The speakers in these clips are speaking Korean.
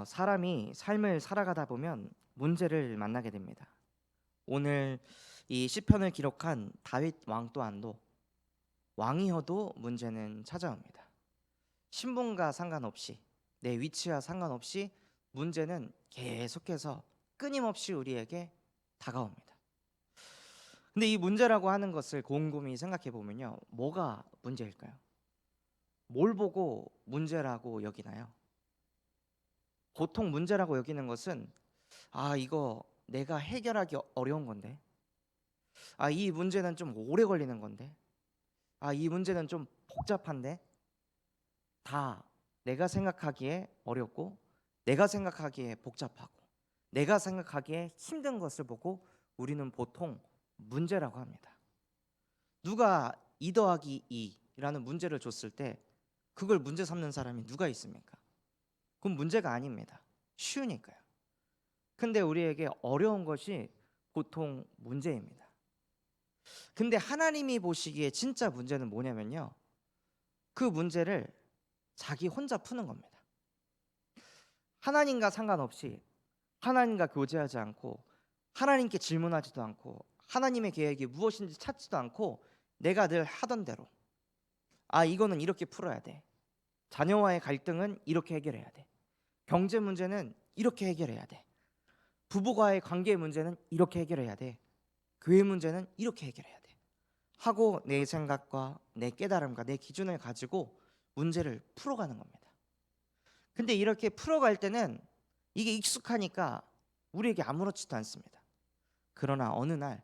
사람이 삶을 살아가다 보면 문제를 만나게 됩니다. 오늘 이 시편을 기록한 다윗 왕 또한도 왕이어도 문제는 찾아옵니다. 신분과 상관없이 내 위치와 상관없이 문제는 계속해서 끊임없이 우리에게 다가옵니다. 근데 이 문제라고 하는 것을 곰곰이 생각해 보면요, 뭐가 문제일까요? 뭘 보고 문제라고 여기나요? 보통 문제라고 여기는 것은 이거 내가 해결하기 어려운 건데, 이 문제는 좀 오래 걸리는 건데, 이 문제는 좀 복잡한데, 다 내가 생각하기에 어렵고, 내가 생각하기에 복잡하고, 내가 생각하기에 힘든 것을 보고 우리는 보통 문제라고 합니다. 누가 2 더하기 2라는 문제를 줬을 때 그걸 문제 삼는 사람이 누가 있습니까? 그건 문제가 아닙니다. 쉬우니까요. 근데 우리에게 어려운 것이 보통 문제입니다. 근데 하나님이 보시기에 진짜 문제는 뭐냐면요, 그 문제를 자기 혼자 푸는 겁니다. 하나님과 상관없이, 하나님과 교제하지 않고, 하나님께 질문하지도 않고, 하나님의 계획이 무엇인지 찾지도 않고, 내가 늘 하던 대로 이거는 이렇게 풀어야 돼, 자녀와의 갈등은 이렇게 해결해야 돼, 경제 문제는 이렇게 해결해야 돼, 부부와의 관계 문제는 이렇게 해결해야 돼, 교회 문제는 이렇게 해결해야 돼 하고 내 생각과 내 깨달음과 내 기준을 가지고 문제를 풀어가는 겁니다. 근데 이렇게 풀어갈 때는 이게 익숙하니까 우리에게 아무렇지도 않습니다. 그러나 어느 날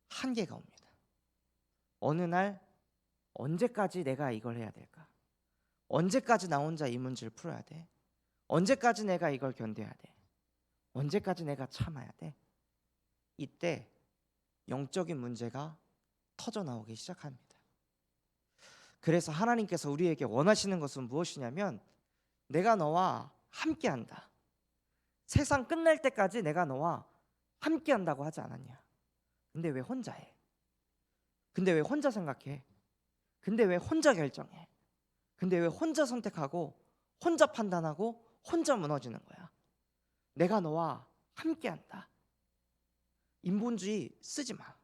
한계가 옵니다. 어느 날 언제까지 내가 이걸 해야 될까? 언제까지 나 혼자 이 문제를 풀어야 돼? 언제까지 내가 이걸 견뎌야 돼? 언제까지 내가 참아야 돼? 이때 영적인 문제가 터져 나오기 시작합니다. 그래서 하나님께서 우리에게 원하시는 것은 무엇이냐면, 내가 너와 함께한다. 세상 끝날 때까지 내가 너와 함께한다고 하지 않았냐? 근데 왜 혼자 해? 근데 왜 혼자 생각해? 근데 왜 혼자 결정해? 근데 왜 혼자 선택하고 혼자 판단하고 혼자 무너지는 거야? 내가 너와 함께한다. 인본주의 쓰지 마.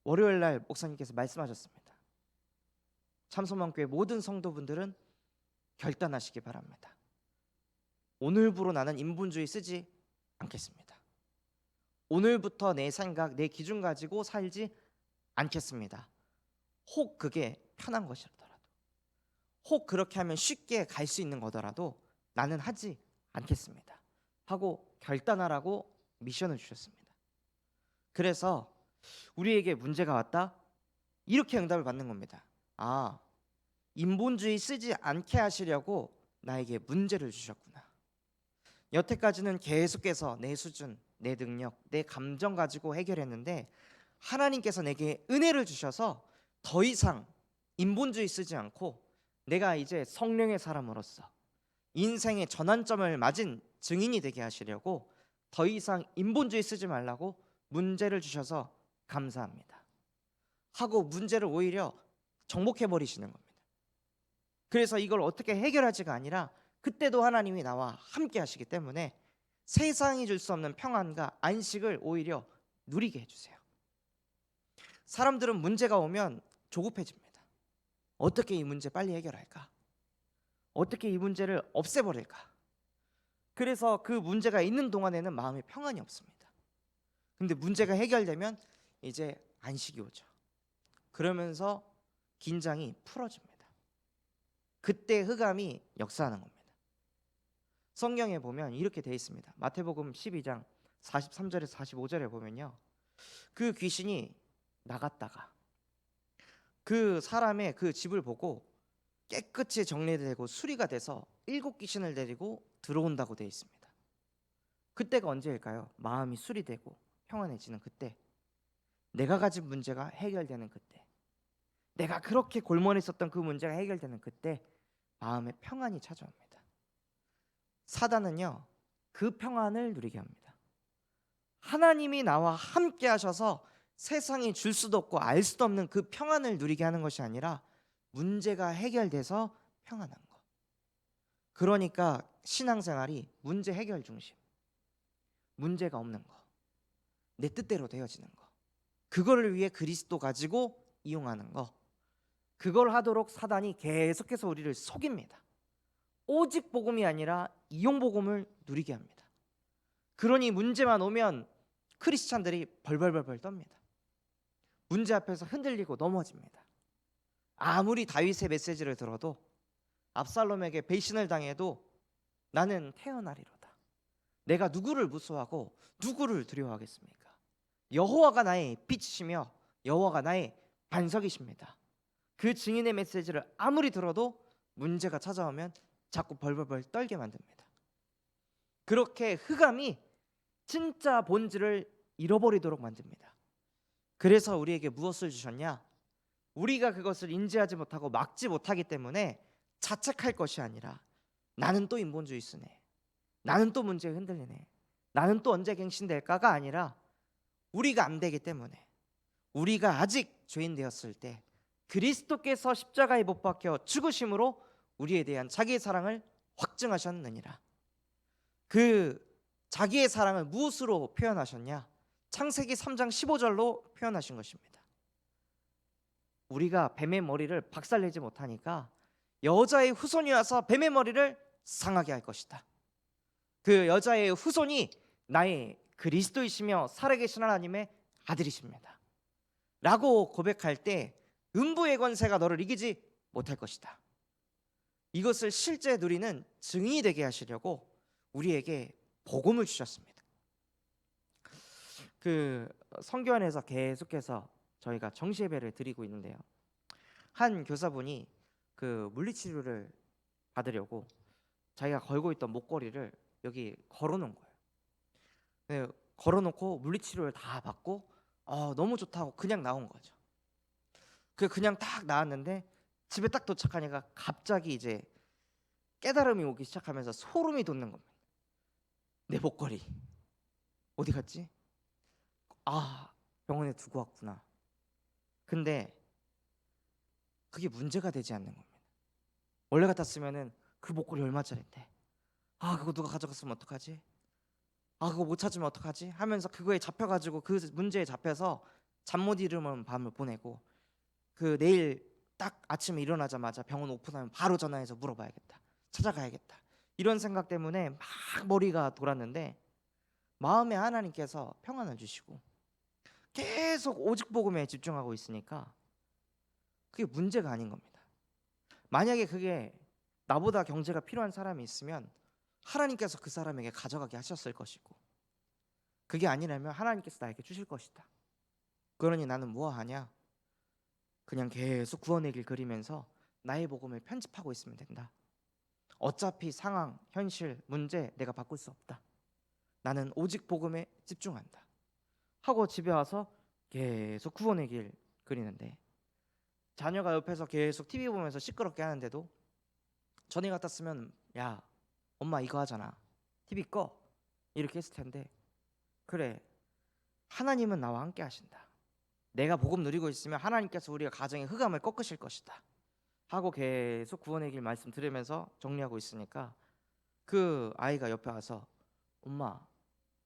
월요일 날 목사님께서 말씀하셨습니다. 참소망교회 모든 성도분들은 결단하시기 바랍니다. 오늘부로 나는 인본주의 쓰지 않겠습니다. 오늘부터 내 생각, 내 기준 가지고 살지 않겠습니다. 혹 그게 편한 것이더라도, 혹 그렇게 하면 쉽게 갈 수 있는 거더라도 나는 하지 않겠습니다 하고 결단하라고 미션을 주셨습니다. 그래서 우리에게 문제가 왔다, 이렇게 응답을 받는 겁니다. 인본주의 쓰지 않게 하시려고 나에게 문제를 주셨구나. 여태까지는 계속해서 내 수준, 내 능력, 내 감정 가지고 해결했는데, 하나님께서 내게 은혜를 주셔서 더 이상 인본주의 쓰지 않고 내가 이제 성령의 사람으로서 인생의 전환점을 맞은 증인이 되게 하시려고 더 이상 인본주의 쓰지 말라고 문제를 주셔서 감사합니다 하고 문제를 오히려 정복해 버리시는 겁니다. 그래서 이걸 어떻게 해결하지가 아니라 그때도 하나님이 나와 함께 하시기 때문에 세상이 줄 수 없는 평안과 안식을 오히려 누리게 해주세요. 사람들은 문제가 오면 조급해집니다. 어떻게 이 문제 빨리 해결할까? 어떻게 이 문제를 없애버릴까? 그래서 그 문제가 있는 동안에는 마음에 평안이 없습니다. 근데 문제가 해결되면 이제 안식이 오죠. 그러면서 긴장이 풀어집니다. 그때 흑암이 역사하는 겁니다. 성경에 보면 이렇게 되어 있습니다. 마태복음 12장 43절에서 45절에 보면요, 그 귀신이 나갔다가 그 사람의 그 집을 보고 깨끗이 정리되고 수리가 돼서 7 귀신을 데리고 들어온다고 되어 있습니다. 그때가 언제일까요? 마음이 수리되고 평안해지는 그때, 내가 가진 문제가 해결되는 그때, 내가 그렇게 골머했었던 그 문제가 해결되는 그때 마음에 평안이 찾아옵니다. 사단은요, 그 평안을 누리게 합니다. 하나님이 나와 함께 하셔서 세상이 줄 수도 없고 알 수도 없는 그 평안을 누리게 하는 것이 아니라 문제가 해결돼서 평안한 것, 그러니까 신앙생활이 문제 해결 중심, 문제가 없는 거, 내 뜻대로 되어지는 거, 그거를 위해 그리스도 가지고 이용하는 거, 그걸 하도록 사단이 계속해서 우리를 속입니다. 오직 복음이 아니라 이용 복음을 누리게 합니다. 그러니 문제만 오면 크리스찬들이 벌벌벌벌 떱니다. 문제 앞에서 흔들리고 넘어집니다. 아무리 다윗의 메시지를 들어도, 압살롬에게 배신을 당해도 나는 태어나리로다. 내가 누구를 무서워하고 누구를 두려워하겠습니까? 여호와가 나의 빛이시며 여호와가 나의 반석이십니다. 그 증인의 메시지를 아무리 들어도 문제가 찾아오면 자꾸 벌벌벌 떨게 만듭니다. 그렇게 흑암이 진짜 본질을 잃어버리도록 만듭니다. 그래서 우리에게 무엇을 주셨냐? 우리가 그것을 인지하지 못하고 막지 못하기 때문에 자책할 것이 아니라, 나는 또 인본주의 쓰네, 나는 또 문제에 흔들리네, 나는 또 언제 갱신될까가 아니라, 우리가 안 되기 때문에, 우리가 아직 죄인 되었을 때 그리스도께서 십자가에 못 박혀 죽으심으로 우리에 대한 자기의 사랑을 확증하셨느니라. 그 자기의 사랑을 무엇으로 표현하셨냐? 창세기 3장 15절로 표현하신 것입니다. 우리가 뱀의 머리를 박살내지 못하니까 여자의 후손이 와서 뱀의 머리를 상하게 할 것이다. 그 여자의 후손이 나의 그리스도이시며 살아계신 하나님의 아들이십니다 라고 고백할 때 음부의 권세가 너를 이기지 못할 것이다. 이것을 실제 누리는 증인이 되게 하시려고 우리에게 복음을 주셨습니다. 그 성교안에서 계속해서 저희가 정시예배를 드리고 있는데요, 한 교사분이 그 물리치료를 받으려고 자기가 걸고 있던 목걸이를 여기 걸어놓은 거예요. 네, 걸어놓고 물리치료를 다 받고 너무 좋다고 그냥 나온 거죠. 그냥 딱 나왔는데 집에 딱 도착하니까 갑자기 이제 깨달음이 오기 시작하면서 소름이 돋는 겁니다. 내 목걸이 어디 갔지? 병원에 두고 왔구나. 근데 그게 문제가 되지 않는 겁니다. 원래 같았으면은 그 목걸이 얼마짜린데, 그거 누가 가져갔으면 어떡하지? 그거 못 찾으면 어떡하지? 하면서 그거에 잡혀가지고, 그 문제에 잡혀서 잠 못 이루는 밤을 보내고, 그 내일 딱 아침에 일어나자마자 병원 오픈하면 바로 전화해서 물어봐야겠다, 찾아가야겠다, 이런 생각 때문에 막 머리가 돌았는데, 마음에 하나님께서 평안을 주시고 계속 오직 복음에 집중하고 있으니까 그게 문제가 아닌 겁니다. 만약에 그게 나보다 경제가 필요한 사람이 있으면 하나님께서 그 사람에게 가져가게 하셨을 것이고, 그게 아니라면 하나님께서 나에게 주실 것이다. 그러니 나는 뭐하냐? 그냥 계속 구원의 길 그리면서 나의 복음을 편집하고 있으면 된다. 어차피 상황, 현실, 문제 내가 바꿀 수 없다. 나는 오직 복음에 집중한다 하고 집에 와서 계속 구원의 길 그리는데, 자녀가 옆에서 계속 TV 보면서 시끄럽게 하는데도 전에 같았으면 야 엄마 이거 하잖아, TV 꺼, 이렇게 했을 텐데, 그래 하나님은 나와 함께 하신다, 내가 복음 누리고 있으면 하나님께서 우리가 가정의 흑암을 꺾으실 것이다 하고 계속 구원의 길 말씀 들으면서 정리하고 있으니까 그 아이가 옆에 와서 엄마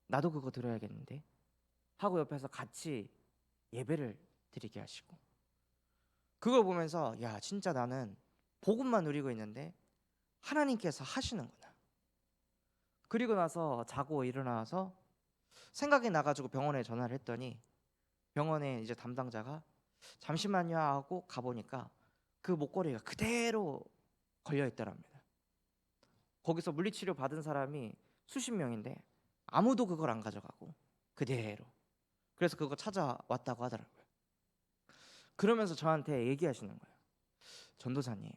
나도 그거 들어야겠는데 하고 옆에서 같이 예배를 드리게 하시고, 그걸 보면서 야 진짜 나는 복음만 누리고 있는데 하나님께서 하시는구나. 그리고 나서 자고 일어나서 생각이 나가지고 병원에 전화를 했더니, 병원에 이제 담당자가 잠시만요 하고 가보니까 그 목걸이가 그대로 걸려 있더랍니다. 거기서 물리치료 받은 사람이 수십 명인데 아무도 그걸 안 가져가고 그대로, 그래서 그거 찾아왔다고 하더라고요. 그러면서 저한테 얘기하시는 거예요. 전도사님,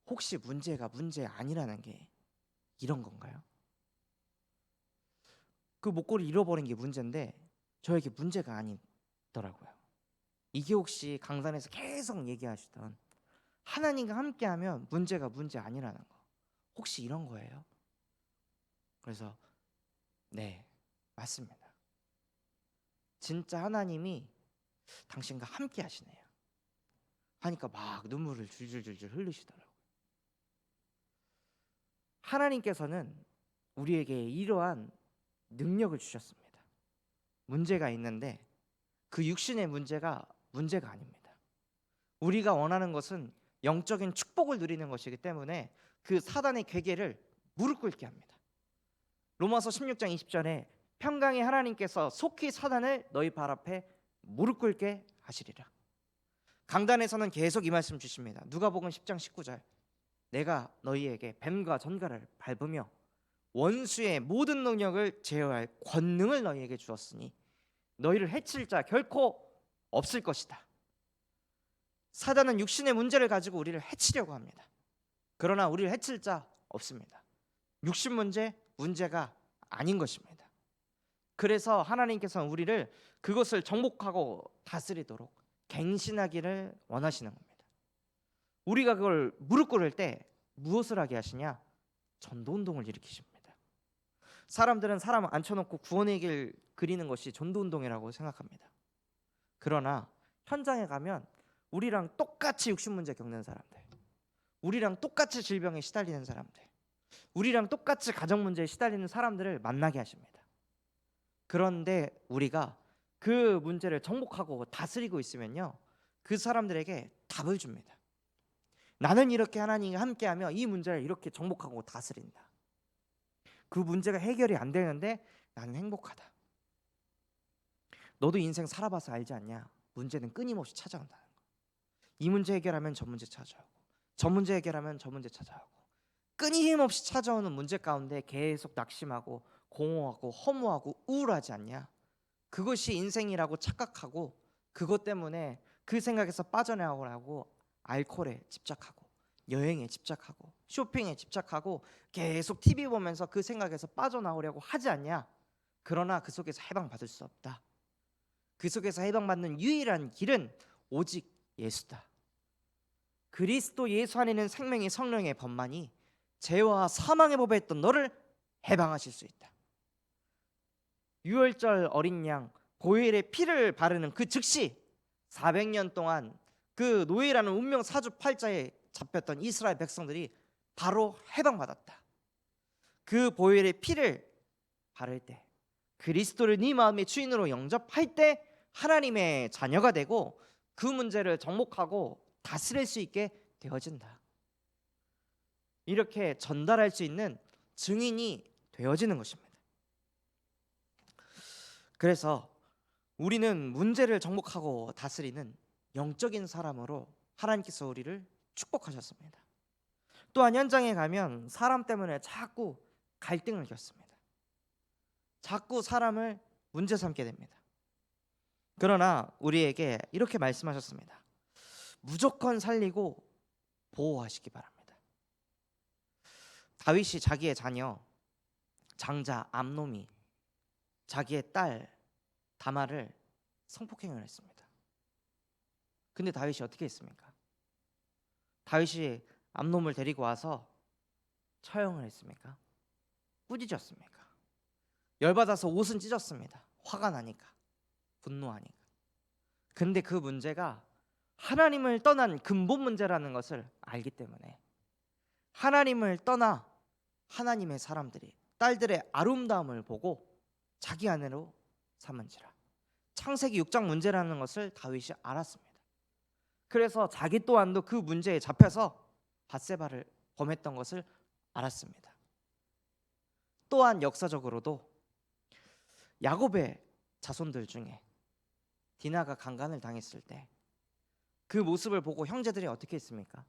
혹시 문제가 문제 아니라는 게 이런 건가요? 그 목걸이 잃어버린 게 문제인데 저에게 문제가 아니더라고요. 이게 혹시 강단에서 계속 얘기하시던 하나님과 함께하면 문제가 문제 아니라는 거, 혹시 이런 거예요? 그래서 네 맞습니다, 진짜 하나님이 당신과 함께 하시네요 하니까 막 눈물을 줄줄줄줄 흘리시더라고요. 하나님께서는 우리에게 이러한 능력을 주셨습니다. 문제가 있는데 그 육신의 문제가 아닙니다. 우리가 원하는 것은 영적인 축복을 누리는 것이기 때문에 그 사단의 괴계를 무릎 꿇게 합니다. 로마서 16장 20절에 평강의 하나님께서 속히 사단을 너희 발 앞에 무릎 꿇게 하시리라. 강단에서는 계속 이 말씀 주십니다. 누가복음 10장 19절, 내가 너희에게 뱀과 전갈을 밟으며 원수의 모든 능력을 제어할 권능을 너희에게 주었으니 너희를 해칠 자 결코 없을 것이다. 사단은 육신의 문제를 가지고 우리를 해치려고 합니다. 그러나 우리를 해칠 자 없습니다. 육신 문제가 아닌 것입니다. 그래서 하나님께서는 우리를 그것을 정복하고 다스리도록 갱신하기를 원하시는 겁니다. 우리가 그걸 무릎 꿇을 때 무엇을 하게 하시냐? 전도운동을 일으키십니다. 사람들은 사람 앉혀놓고 구원의 길 그리는 것이 전도운동이라고 생각합니다. 그러나 현장에 가면 우리랑 똑같이 육신 문제 겪는 사람들, 우리랑 똑같이 질병에 시달리는 사람들, 우리랑 똑같이 가정 문제에 시달리는 사람들을 만나게 하십니다. 그런데 우리가 그 문제를 정복하고 다스리고 있으면요, 그 사람들에게 답을 줍니다. 나는 이렇게 하나님과 함께하며 이 문제를 이렇게 정복하고 다스린다. 그 문제가 해결이 안 되는데 나는 행복하다. 너도 인생 살아봐서 알지 않냐? 문제는 끊임없이 찾아온다는 거. 이 문제 해결하면 저 문제 찾아오고, 저 문제 해결하면 저 문제 찾아오고, 끊임없이 찾아오는 문제 가운데 계속 낙심하고 공허하고 허무하고 우울하지 않냐? 그것이 인생이라고 착각하고 그것 때문에 그 생각에서 빠져나오려고 알코올에 집착하고 여행에 집착하고 쇼핑에 집착하고 계속 TV 보면서 그 생각에서 빠져나오려고 하지 않냐? 그러나 그 속에서 해방받을 수 없다. 그 속에서 해방받는 유일한 길은 오직 예수다. 그리스도 예수 안에는 생명의 성령의 법만이 죄와 사망의 법에 있던 너를 해방하실 수 있다. 유월절 어린 양 보혈의 피를 바르는 그 즉시 400년 동안 그 노예라는 운명 사주팔자에 잡혔던 이스라엘 백성들이 바로 해방받았다. 그 보혈의 피를 바를 때, 그리스도를 네 마음의 주인으로 영접할 때 하나님의 자녀가 되고 그 문제를 정복하고 다스릴 수 있게 되어진다. 이렇게 전달할 수 있는 증인이 되어지는 것입니다. 그래서 우리는 문제를 정복하고 다스리는 영적인 사람으로 하나님께서 우리를 축복하셨습니다. 또한 현장에 가면 사람 때문에 자꾸 갈등을 겪습니다. 자꾸 사람을 문제 삼게 됩니다. 그러나 우리에게 이렇게 말씀하셨습니다. 무조건 살리고 보호하시기 바랍니다. 다윗이 자기의 자녀 장자 암놈이 자기의 딸 다말을 성폭행을 했습니다. 근데 다윗이 어떻게 했습니까? 다윗이 암놈을 데리고 와서 처형을 했습니까? 꾸짖었습니까? 열받아서 옷은 찢었습니다. 화가 나니까, 분노하니까. 근데 그 문제가 하나님을 떠난 근본 문제라는 것을 알기 때문에 하나님을 떠나 하나님의 사람들이 딸들의 아름다움을 보고 자기 아내로 삼은지라. 창세기 6장 문제라는 것을 다윗이 알았습니다. 그래서 자기 또한도 그 문제에 잡혀서 밧세바를 범했던 것을 알았습니다. 또한 역사적으로도 야곱의 자손들 중에 디나가 강간을 당했을 때 그 모습을 보고 형제들이 어떻게 했습니까?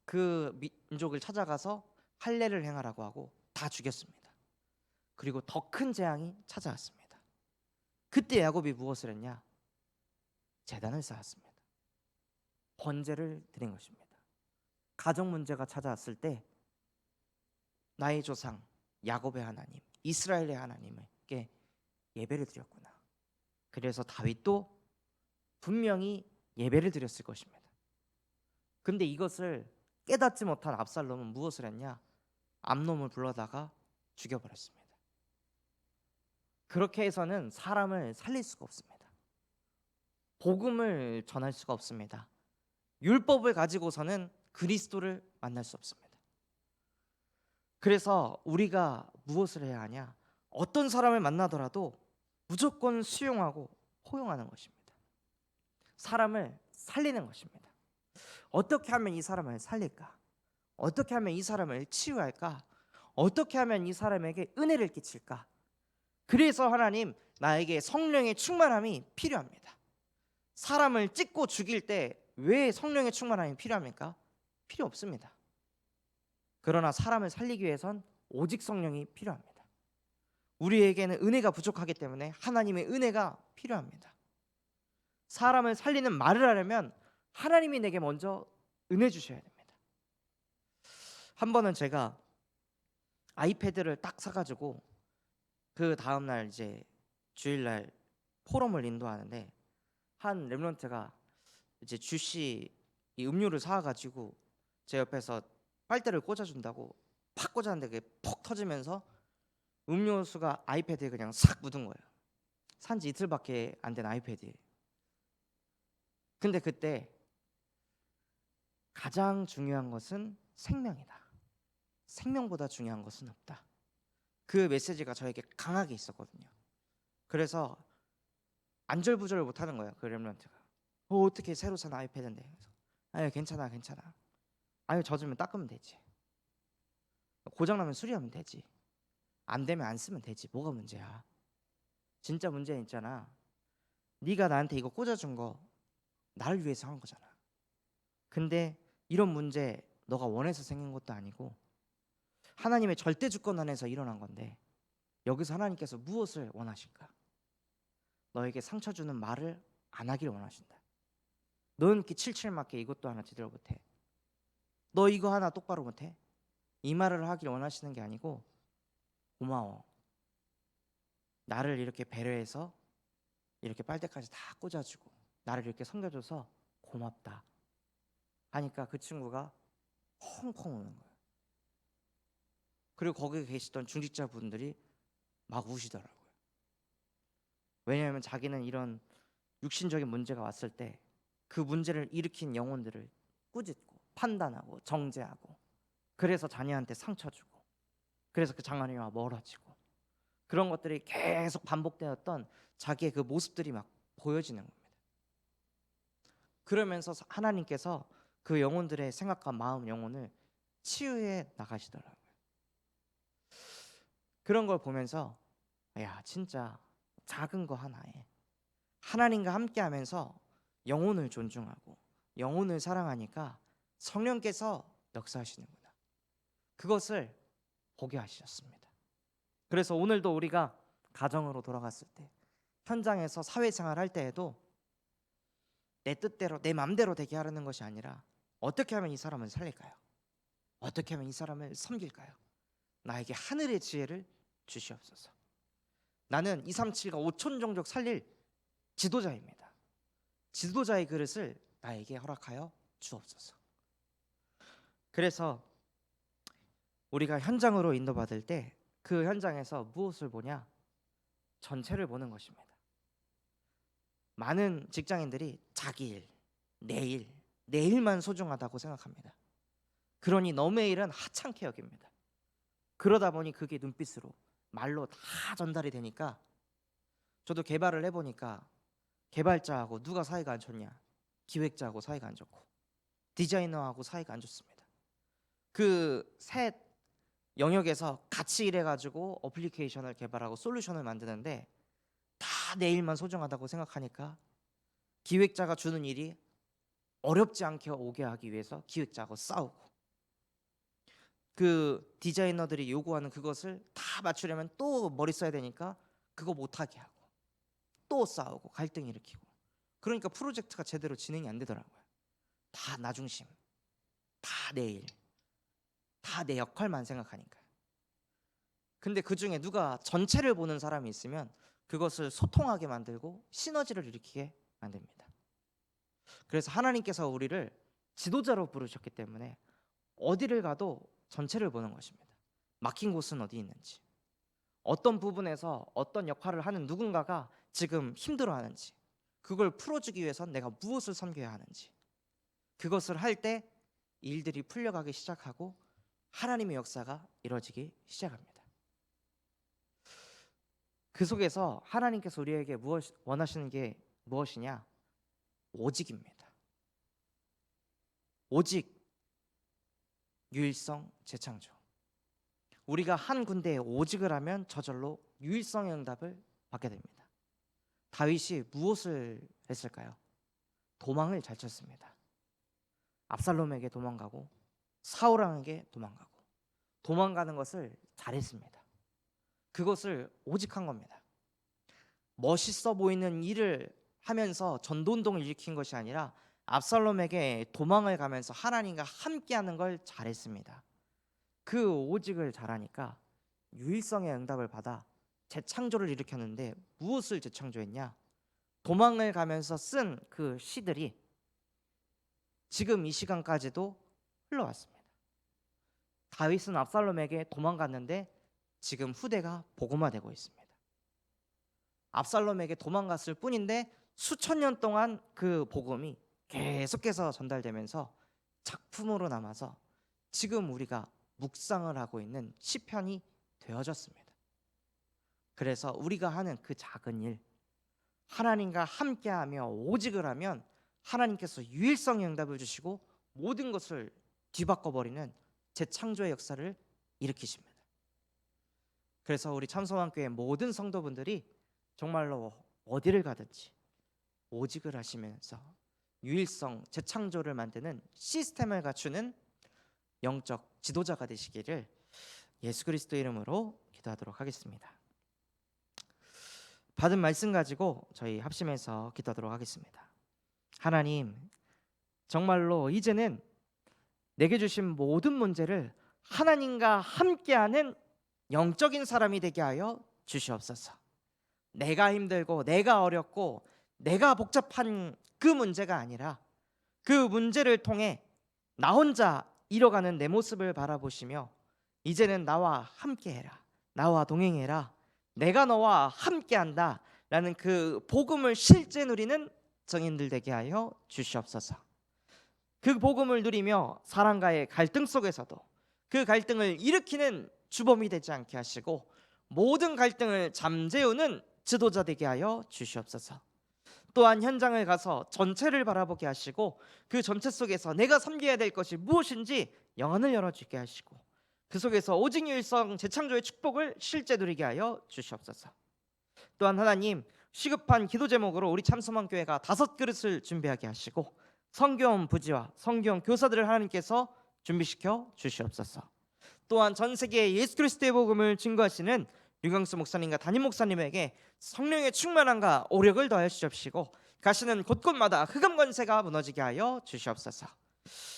그 민족을 찾아가서 할례를 행하라고 하고 다 죽였습니다. 그리고 더 큰 재앙이 찾아왔습니다. 그때 야곱이 무엇을 했냐? 제단을 쌓았습니다. 번제를 드린 것입니다. 가정 문제가 찾아왔을 때 나의 조상 야곱의 하나님, 이스라엘의 하나님께 예배를 드렸구나. 그래서 다윗도 분명히 예배를 드렸을 것입니다. 근데 이것을 깨닫지 못한 압살롬은 무엇을 했냐? 암놈을 불러다가 죽여버렸습니다. 그렇게 해서는 사람을 살릴 수가 없습니다. 복음을 전할 수가 없습니다. 율법을 가지고서는 그리스도를 만날 수 없습니다. 그래서 우리가 무엇을 해야 하냐? 어떤 사람을 만나더라도 무조건 수용하고 포용하는 것입니다. 사람을 살리는 것입니다. 어떻게 하면 이 사람을 살릴까? 어떻게 하면 이 사람을 치유할까? 어떻게 하면 이 사람에게 은혜를 끼칠까? 그래서 하나님, 나에게 성령의 충만함이 필요합니다. 사람을 찢고 죽일 때 왜 성령의 충만함이 필요합니까? 필요 없습니다. 그러나 사람을 살리기 위해선 오직 성령이 필요합니다. 우리에게는 은혜가 부족하기 때문에 하나님의 은혜가 필요합니다. 사람을 살리는 말을 하려면 하나님이 내게 먼저 은혜 주셔야 됩니다. 한 번은 제가 아이패드를 딱 사가지고 그 다음날 이제 주일날 포럼을 인도하는데 한 렘넌트가 이제 주시 이 음료를 사가지고 제 옆에서 빨대를 꽂아준다고 팍 꽂았는데 그게 폭 터지면서 음료수가 아이패드에 그냥 싹 묻은 거예요. 산지 이틀밖에 안 된 아이패드에. 근데 그때 가장 중요한 것은 생명이다. 생명보다 중요한 것은 없다. 그 메시지가 저에게 강하게 있었거든요. 그래서 안절부절을 못하는 거예요. 그 렘넌트가. 어떻게 새로 산 아이패드인데. 그래서 아유 괜찮아 괜찮아. 아유 젖으면 닦으면 되지. 고장나면 수리하면 되지. 안 되면 안 쓰면 되지. 뭐가 문제야. 진짜 문제는 있잖아. 네가 나한테 이거 꽂아준 거 나를 위해서 한 거잖아. 근데 이런 문제 너가 원해서 생긴 것도 아니고 하나님의 절대 주권 안에서 일어난 건데 여기서 하나님께서 무엇을 원하실까? 너에게 상처 주는 말을 안 하기를 원하신다. 넌 이렇게 칠칠 맞게 이것도 하나 제대로 못해. 너 이거 하나 똑바로 못해. 이 말을 하기를 원하시는 게 아니고 고마워. 나를 이렇게 배려해서 이렇게 빨대까지 다 꽂아주고 나를 이렇게 섬겨줘서 고맙다 하니까 그 친구가 펑펑 우는 거예요. 그리고 거기에 계시던 중직자분들이 막 우시더라고요. 왜냐하면 자기는 이런 육신적인 문제가 왔을 때 그 문제를 일으킨 영혼들을 꾸짖고 판단하고 정죄하고 그래서 자녀한테 상처 주고 그래서 그 장녀와 멀어지고 그런 것들이 계속 반복되었던 자기의 그 모습들이 막 보여지는 겁니다. 그러면서 하나님께서 그 영혼들의 생각과 마음, 영혼을 치유해 나가시더라고요. 그런 걸 보면서 야 진짜 작은 거 하나에 하나님과 함께하면서 영혼을 존중하고 영혼을 사랑하니까 성령께서 역사하시는구나. 그것을 보게 하셨습니다. 그래서 오늘도 우리가 가정으로 돌아갔을 때 현장에서 사회생활 할 때에도 내 뜻대로 내 맘대로 되게 하려는 것이 아니라 어떻게 하면 이 사람을 살릴까요? 어떻게 하면 이 사람을 섬길까요? 나에게 하늘의 지혜를 주시옵소서. 나는 237과 5천 종족 살릴 지도자입니다. 지도자의 그릇을 나에게 허락하여 주옵소서. 그래서 우리가 현장으로 인도받을 때 그 현장에서 무엇을 보냐? 전체를 보는 것입니다. 많은 직장인들이 자기 일, 내일만 소중하다고 생각합니다. 그러니 남의 일은 하찮게 여깁니다. 그러다 보니 그게 눈빛으로 말로 다 전달이 되니까 저도 개발을 해보니까 개발자하고 누가 사이가 안 좋냐? 기획자하고 사이가 안 좋고 디자이너하고 사이가 안 좋습니다. 그 셋 영역에서 같이 일해가지고 어플리케이션을 개발하고 솔루션을 만드는데 다 내일만 소중하다고 생각하니까 기획자가 주는 일이 어렵지 않게 오게 하기 위해서 기획자하고 싸우고 그 디자이너들이 요구하는 그것을 다 맞추려면 또 머리 써야 되니까 그거 못하게 하고 또 싸우고 갈등 일으키고 그러니까 프로젝트가 제대로 진행이 안 되더라고요. 다 나 중심, 다 내 일, 다 내 역할만 생각하니까요. 근데 그 중에 누가 전체를 보는 사람이 있으면 그것을 소통하게 만들고 시너지를 일으키게 만듭니다. 그래서 하나님께서 우리를 지도자로 부르셨기 때문에 어디를 가도 전체를 보는 것입니다. 막힌 곳은 어디 있는지, 어떤 부분에서 어떤 역할을 하는 누군가가 지금 힘들어하는지, 그걸 풀어주기 위해선 내가 무엇을 섬겨야 하는지, 그것을 할 때 일들이 풀려가기 시작하고 하나님의 역사가 이루어지기 시작합니다. 그 속에서 하나님께서 우리에게 원하시는 게 무엇이냐? 오직입니다. 오직, 유일성, 재창조. 우리가 한 군데에 오직을 하면 저절로 유일성의 응답을 받게 됩니다. 다윗이 무엇을 했을까요? 도망을 잘 쳤습니다. 압살롬에게 도망가고 사울왕에게 도망가고 도망가는 것을 잘했습니다. 그것을 오직한 겁니다. 멋있어 보이는 일을 하면서 전도운동을 일으킨 것이 아니라 압살롬에게 도망을 가면서 하나님과 함께하는 걸 잘했습니다. 그 오직을 잘하니까 유일성의 응답을 받아 재창조를 일으켰는데 무엇을 재창조했냐? 도망을 가면서 쓴 그 시들이 지금 이 시간까지도 흘러왔습니다. 다윗은 압살롬에게 도망갔는데 지금 후대가 복음화되고 있습니다. 압살롬에게 도망갔을 뿐인데 수천 년 동안 그 복음이 계속해서 전달되면서 작품으로 남아서 지금 우리가 묵상을 하고 있는 시편이 되어졌습니다. 그래서 우리가 하는 그 작은 일, 하나님과 함께하며 오직을 하면 하나님께서 유일성의 응답을 주시고 모든 것을 뒤바꿔버리는 재창조의 역사를 일으키십니다. 그래서 우리 참소망교회 모든 성도분들이 정말로 어디를 가든지 오직을 하시면서 유일성, 재창조를 만드는 시스템을 갖추는 영적 지도자가 되시기를 예수 그리스도 이름으로 기도하도록 하겠습니다. 받은 말씀 가지고 저희 합심해서 기도하도록 하겠습니다. 하나님, 정말로 이제는 내게 주신 모든 문제를 하나님과 함께하는 영적인 사람이 되게 하여 주시옵소서. 내가 힘들고 내가 어렵고 내가 복잡한 그 문제가 아니라 그 문제를 통해 나 혼자 잃어가는 내 모습을 바라보시며 이제는 나와 함께해라, 나와 동행해라, 내가 너와 함께한다 라는 그 복음을 실제 누리는 정인들 되게 하여 주시옵소서. 그 복음을 누리며 사람과의 갈등 속에서도 그 갈등을 일으키는 주범이 되지 않게 하시고 모든 갈등을 잠재우는 지도자 되게 하여 주시옵소서. 또한 현장을 가서 전체를 바라보게 하시고 그 전체 속에서 내가 섬겨야 될 것이 무엇인지 영안을 열어주게 하시고 그 속에서 오직 유일성 재창조의 축복을 실제 누리게 하여 주시옵소서. 또한 하나님, 시급한 기도 제목으로 우리 참소망교회가 5그릇을 준비하게 하시고 성경 부지와 성경 교사들을 하나님께서 준비시켜 주시옵소서. 또한 전 세계에 예수 그리스도의 복음을 증거하시는 류경수 목사님과 담임 목사님에게 성령의 충만함과 오력을 더하여 주시옵시고 가시는 곳곳마다 흑암 권세가 무너지게 하여 주시옵소서.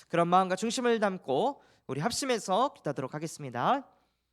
그런 마음과 중심을 담고 우리 합심해서 기도하도록 하겠습니다.